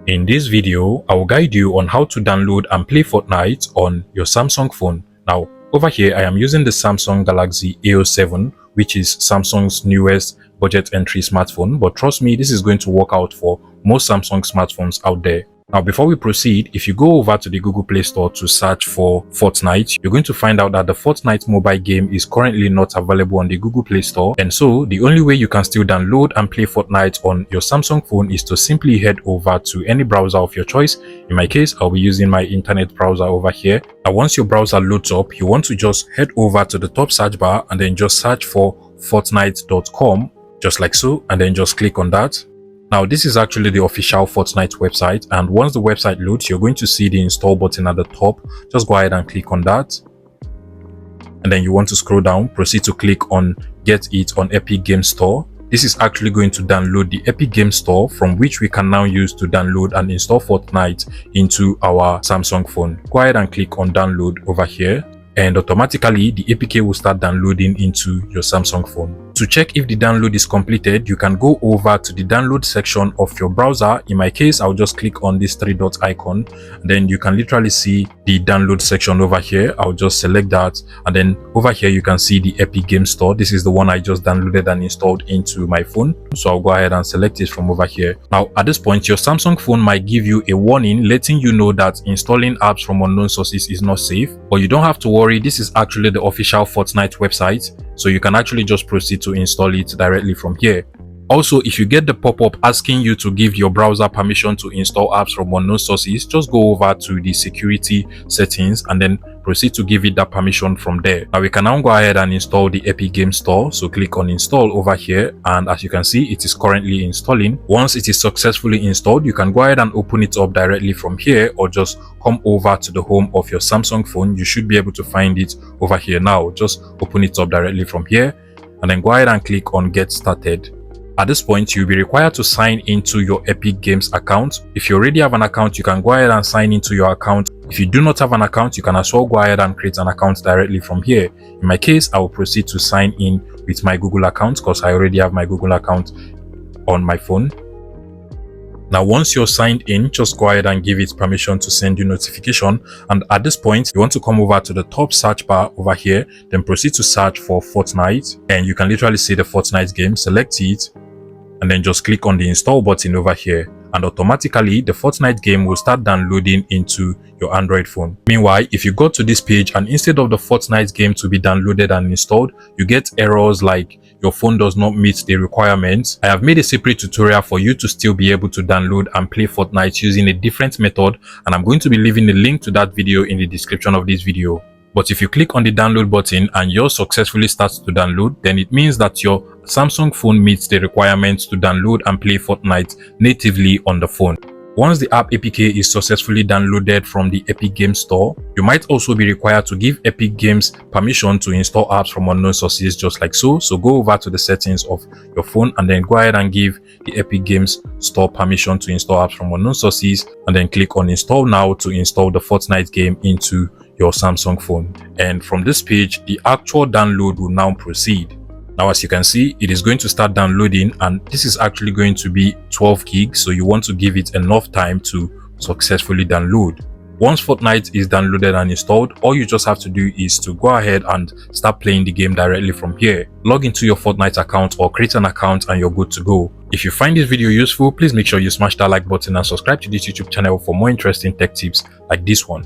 In this video, I will guide you on how to download and play Fortnite on your Samsung phone. Now, over here, I am using the Samsung Galaxy A07, which is Samsung's newest budget entry smartphone. But trust me, this is going to work out for most Samsung smartphones out there. Now, before we proceed, if you go over to the Google Play Store to search for Fortnite, you're going to find out that the Fortnite mobile game is currently not available on the Google Play Store. And so the only way you can still download and play Fortnite on your Samsung phone is to simply head over to any browser of your choice. In my case, I'll be using my internet browser over here. Now, once your browser loads up, you want to just head over to the top search bar and then just search for Fortnite.com, just like so, and then just click on that. Now, this is actually the official Fortnite website, and once the website loads, you're going to see the install button at the top. Just go ahead and click on that. And then you want to scroll down, proceed to click on Get It on Epic Games Store. This is actually going to download the Epic Games Store, from which we can now use to download and install Fortnite into our Samsung phone. Go ahead and click on Download over here, and automatically the APK will start downloading into your Samsung phone. To check if the download is completed, you can go over to the download section of your browser. In my case, I'll just click on this three dot icon, and then you can literally see the download section over here. I'll just select that, and then over here you can see the Epic Games Store. This is the one I just downloaded and installed into my phone, so I'll go ahead and select it from over here. Now, at this point, your Samsung phone might give you a warning letting you know that installing apps from unknown sources is not safe, but you don't have to worry. This is actually the official Fortnite website, so you can actually just proceed to install it directly from here. Also, if you get the pop-up asking you to give your browser permission to install apps from unknown sources, just go over to the security settings and then proceed to give it that permission from there. Now, we can now go ahead and install the Epic Games Store. So click on install over here, and as you can see, it is currently installing. Once it is successfully installed, you can go ahead and open it up directly from here, or just come over to the home of your Samsung phone. You should be able to find it over here now. Just open it up directly from here, and then go ahead and click on Get Started. At this point, you'll be required to sign into your Epic Games account. If you already have an account, you can go ahead and sign into your account. If you do not have an account, you can as well go ahead and create an account directly from here. In my case, I will proceed to sign in with my Google account because I already have my Google account on my phone. Now, once you're signed in, just go ahead and give it permission to send you notification. And at this point, you want to come over to the top search bar over here, then proceed to search for Fortnite. And you can literally see the Fortnite game, select it, and then just click on the install button over here. And automatically, the Fortnite game will start downloading into your Android phone. Meanwhile, if you go to this page and instead of the Fortnite game to be downloaded and installed, you get errors like your phone does not meet the requirements, I have made a separate tutorial for you to still be able to download and play Fortnite using a different method, and I'm going to be leaving the link to that video in the description of this video. But if you click on the download button and yours successfully starts to download, then it means that your Samsung phone meets the requirements to download and play Fortnite natively on the phone. Once the app APK is successfully downloaded from the Epic Games Store, you might also be required to give Epic Games permission to install apps from unknown sources, just like so. So go over to the settings of your phone and then go ahead and give the Epic Games Store permission to install apps from unknown sources, and then click on Install Now to install the Fortnite game into your Samsung phone. And from this page, the actual download will now proceed. Now, as you can see, it is going to start downloading, and this is actually going to be 12 gigs, so you want to give it enough time to successfully download. Once Fortnite is downloaded and installed, all you just have to do is to go ahead and start playing the game directly from here. Log into your Fortnite account or create an account and you're good to go. If you find this video useful, please make sure you smash that like button and subscribe to this YouTube channel for more interesting tech tips like this one.